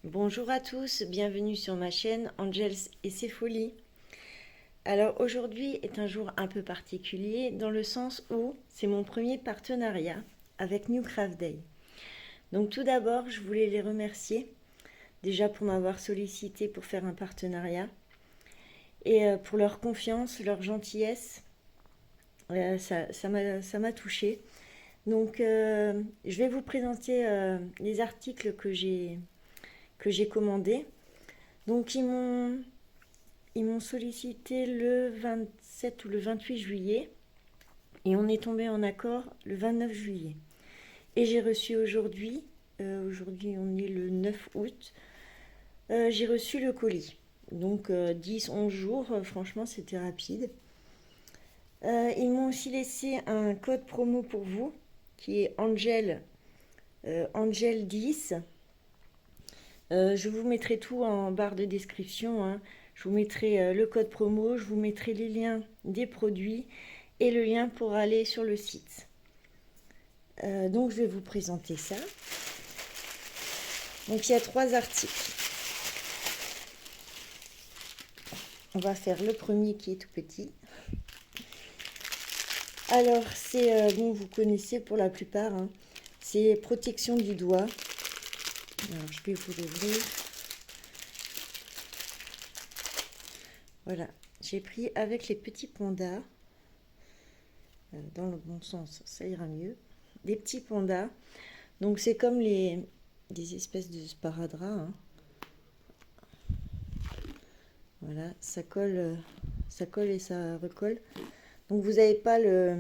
Bonjour à tous, bienvenue sur ma chaîne Angels et ses folies. Alors aujourd'hui est un jour un peu particulier dans le sens où c'est mon premier partenariat avec New Craft Day. Donc tout d'abord, je voulais les remercier déjà pour m'avoir sollicité pour faire un partenariat et pour leur confiance, leur gentillesse. Ça m'a touchée. Donc je vais vous présenter les articles que j'ai commandés. Donc ils m'ont sollicité le 27 ou le 28 juillet et on est tombé en accord le 29 juillet. Et j'ai reçu aujourd'hui on est le 9 août, j'ai reçu le colis. Donc 10-11 jours, franchement c'était rapide. Ils m'ont aussi laissé un code promo pour vous qui est Angel 10. Je vous mettrai tout en barre de description, hein. Je vous mettrai le code promo, je vous mettrai les liens des produits et le lien pour aller sur le site. Donc je vais vous présenter ça. Donc il y a 3 articles. On va faire le premier qui est tout petit. Alors c'est, bon, vous connaissez pour la plupart, hein. C'est protection du doigt. Alors je vais vous l'ouvrir. Voilà, j'ai pris avec les petits pandas. Dans le bon sens, ça ira mieux. Des petits pandas. Donc c'est comme des espèces de sparadrap, hein. Voilà, ça colle et ça recolle. Donc vous n'avez pas la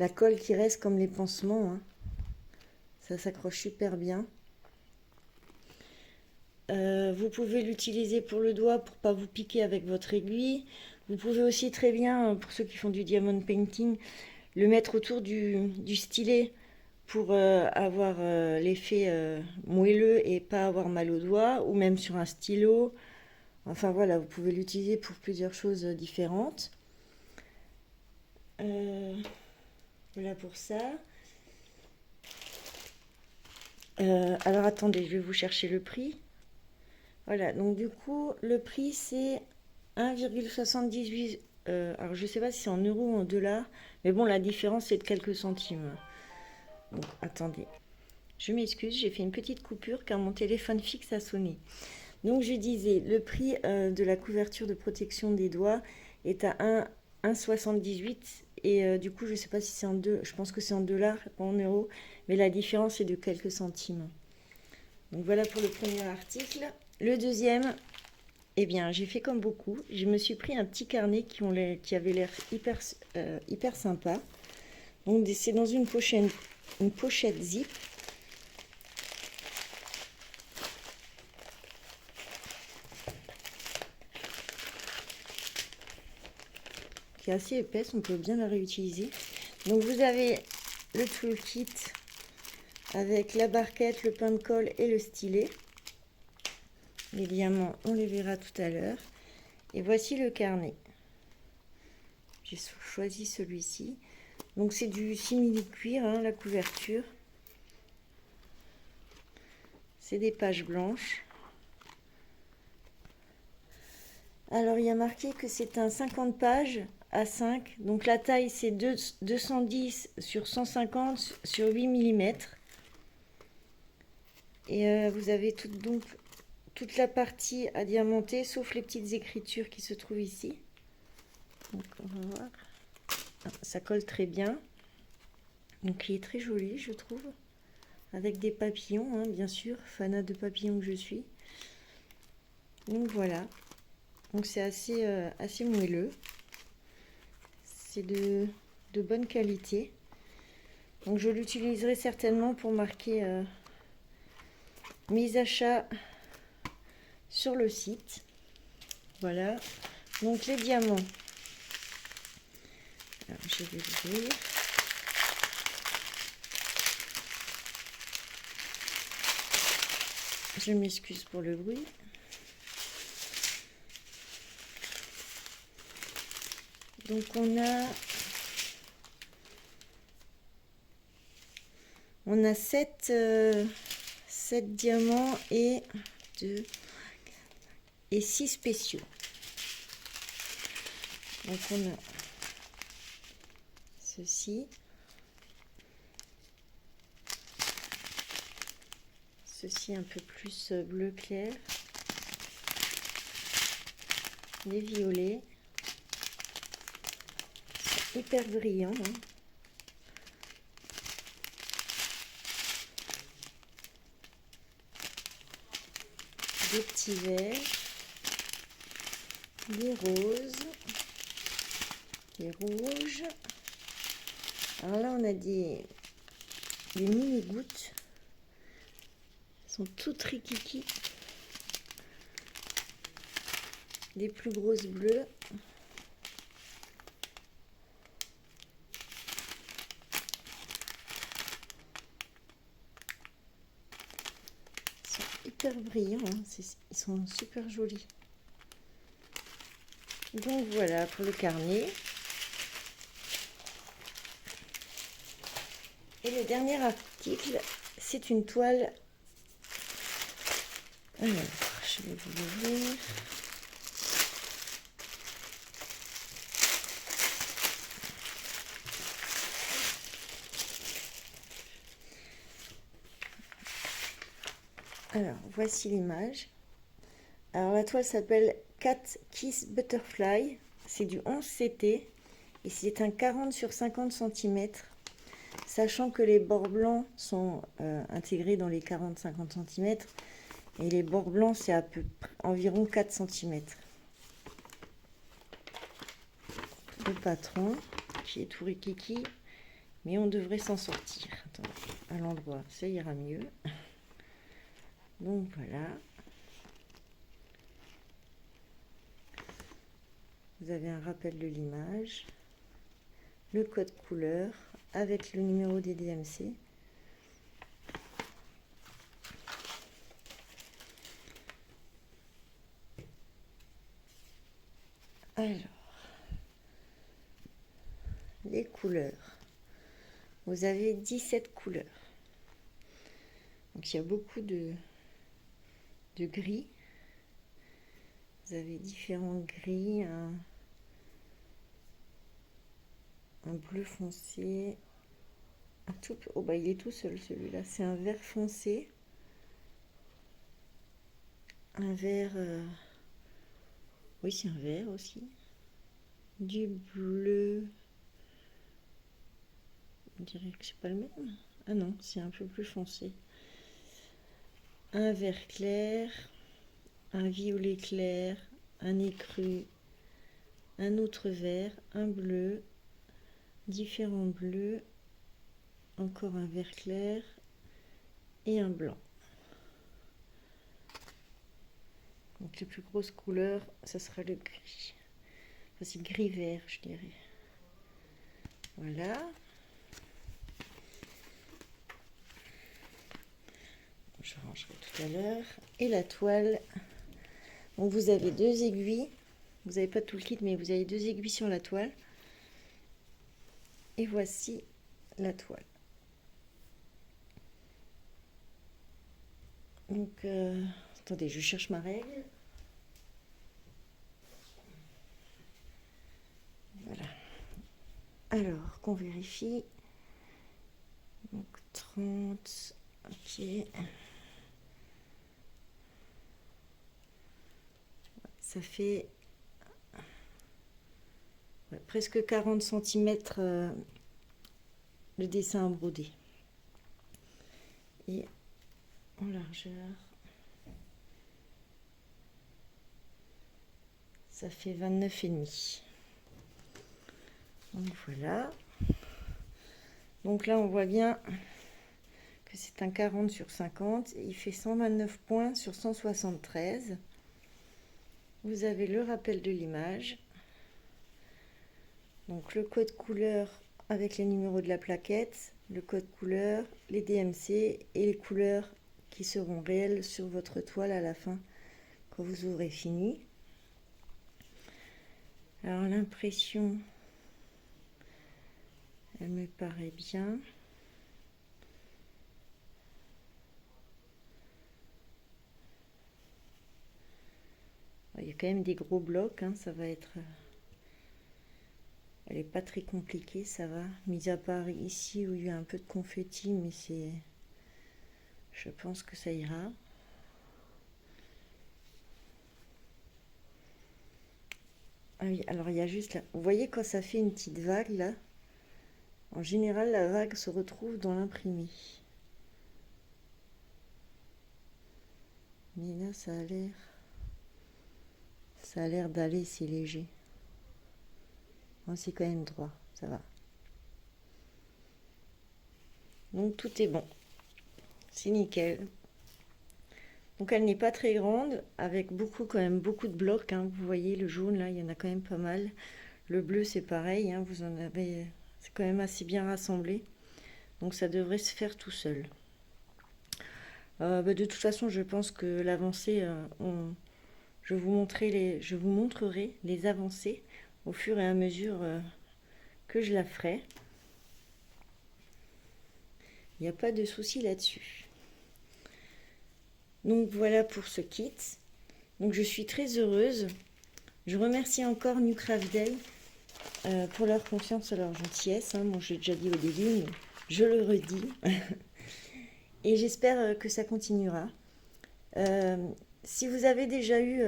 colle qui reste comme les pansements, hein. Ça s'accroche super bien. Vous pouvez l'utiliser pour le doigt pour pas vous piquer avec votre aiguille. Vous pouvez aussi très bien, pour ceux qui font du diamond painting, le mettre autour du stylet pour avoir l'effet moelleux et pas avoir mal au doigt, ou même sur un stylo. Enfin voilà, vous pouvez l'utiliser pour plusieurs choses différentes. Voilà pour ça. Alors attendez, je vais vous chercher le prix. Voilà, donc du coup, le prix c'est 1,78. Alors je sais pas si c'est en euros ou en dollars, mais bon, la différence c'est de quelques centimes. Donc attendez, je m'excuse, j'ai fait une petite coupure car mon téléphone fixe a sonné. Donc je disais, le prix de la couverture de protection des doigts est à 1,78 et du coup je sais pas si c'est je pense que c'est en dollars, pas en euros, mais la différence est de quelques centimes. Donc voilà pour le premier article. Le deuxième, eh bien j'ai fait comme beaucoup, je me suis pris un petit carnet qui avait l'air hyper sympa. Donc c'est dans une pochette zip. Qui est assez épaisse, on peut bien la réutiliser. Donc vous avez le toolkit avec la barquette, le pain de colle et le stylet. Les diamants, on les verra tout à l'heure. Et voici le carnet. J'ai choisi celui-ci. Donc c'est du simili-cuir, hein, la couverture. C'est des pages blanches. Alors il y a marqué que c'est un 50 pages à 5. Donc la taille c'est 210 sur 150 sur 8 mm. Et vous avez toute la partie à diamanter, sauf les petites écritures qui se trouvent ici. Donc on va voir. Ça colle très bien. Donc il est très joli, je trouve. Avec des papillons, hein, bien sûr. Fanat de papillons que je suis. Donc voilà. Donc c'est assez moelleux. C'est de bonne qualité. Donc je l'utiliserai certainement pour marquer mes achats sur le site. Voilà. Donc les diamants. Alors, je vais l'ouvrir. Je m'excuse pour le bruit. Donc on a 7 7 diamants et 2 et 6 spéciaux. Donc on a ceci, ceci un peu plus bleu clair, les violets, hyper brillants, hein. Des petits verts, des roses, des rouges. Alors là on a des mini gouttes, elles sont toutes rikiki, des plus grosses bleues, hyper brillants, hein. Ils sont super jolis. Donc voilà pour le carnet. Et le dernier article, c'est une toile. Alors, je vais vous l'ouvrir. Alors, voici l'image. Alors, la toile s'appelle Cat Kiss Butterfly. C'est du 11 CT et c'est un 40 sur 50 cm. Sachant que les bords blancs sont intégrés dans les 40-50 cm. Et les bords blancs, c'est à peu près environ 4 cm. Le patron, qui est tout rikiki, mais on devrait s'en sortir. Attendez, à l'endroit, ça ira mieux. Donc voilà. Vous avez un rappel de l'image, le code couleur avec le numéro des DMC. Alors, les couleurs. Vous avez 17 couleurs. Donc il y a beaucoup de gris. Vous avez différents gris, un bleu foncé, un tout, oh bah il est tout seul celui-là, c'est un vert foncé, un vert, oui c'est un vert aussi, du bleu, on dirait que c'est pas le même, ah non c'est un peu plus foncé, un vert clair, un violet clair, un écru, un autre vert, un bleu, différents bleus, encore un vert clair et un blanc. Donc les plus grosses couleurs, ça sera le gris. Enfin, c'est gris vert, je dirais. Voilà. Je rangerai tout à l'heure. Et la toile. Donc vous avez 2 aiguilles. Vous n'avez pas tout le kit, mais vous avez 2 aiguilles sur la toile. Et voici la toile. Donc, attendez, je cherche ma règle. Voilà. Alors, qu'on vérifie. Donc, 30. Ok. Ça fait presque 40 cm le dessin à broder. Et en largeur, ça fait 29,5. Donc voilà. Donc là on voit bien que c'est un 40 sur 50 et il fait 129 points sur 173. Vous avez le rappel de l'image, donc le code couleur avec les numéros de la plaquette, le code couleur, les DMC et les couleurs qui seront réelles sur votre toile à la fin quand vous aurez fini. Alors l'impression, elle me paraît bien. quand même des gros blocs, hein, ça va être... Elle n'est pas très compliquée, ça va. Mis à part ici où il y a un peu de confetti, mais c'est... Je pense que ça ira. Ah oui, alors il y a juste là... Vous voyez quand ça fait une petite vague là? En général, la vague se retrouve dans l'imprimé. Mais là, ça a l'air... Ça a l'air d'aller, c'est léger. Bon, c'est quand même droit, ça va. Donc tout est bon. C'est nickel. Donc elle n'est pas très grande, avec beaucoup quand même beaucoup de blocs, hein. Vous voyez le jaune là, il y en a quand même pas mal. Le bleu c'est pareil, hein, vous en avez, c'est quand même assez bien rassemblé. Donc ça devrait se faire tout seul. De toute façon, je pense que l'avancée, je vous montrerai les avancées au fur et à mesure que je la ferai. Il n'y a pas de souci là-dessus. Donc voilà pour ce kit. Donc je suis très heureuse. Je remercie encore New Craft Day pour leur confiance et leur gentillesse. Hein. Bon, j'ai déjà dit au début, mais je le redis. Et j'espère que ça continuera. Si vous avez déjà eu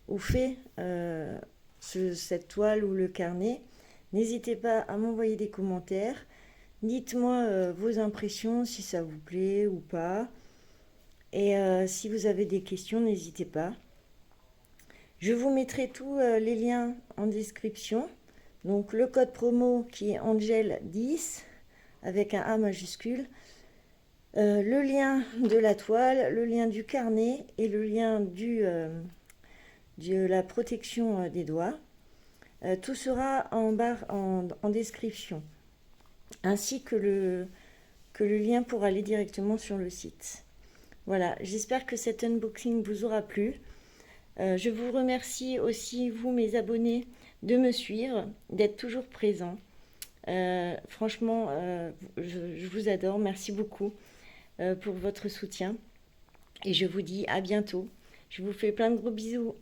ou fait cette toile ou le carnet, n'hésitez pas à m'envoyer des commentaires. Dites-moi vos impressions, si ça vous plaît ou pas. Et si vous avez des questions, n'hésitez pas. Je vous mettrai tous les liens en description. Donc le code promo qui est Angel10 avec un A majuscule. Le lien de la toile, le lien du carnet et le lien de la protection des doigts. Tout sera en barre en description. Ainsi que le lien pour aller directement sur le site. Voilà, j'espère que cet unboxing vous aura plu. Je vous remercie aussi, vous mes abonnés, de me suivre, d'être toujours présents. Franchement, je vous adore. Merci beaucoup pour votre soutien. Et je vous dis à bientôt. Je vous fais plein de gros bisous.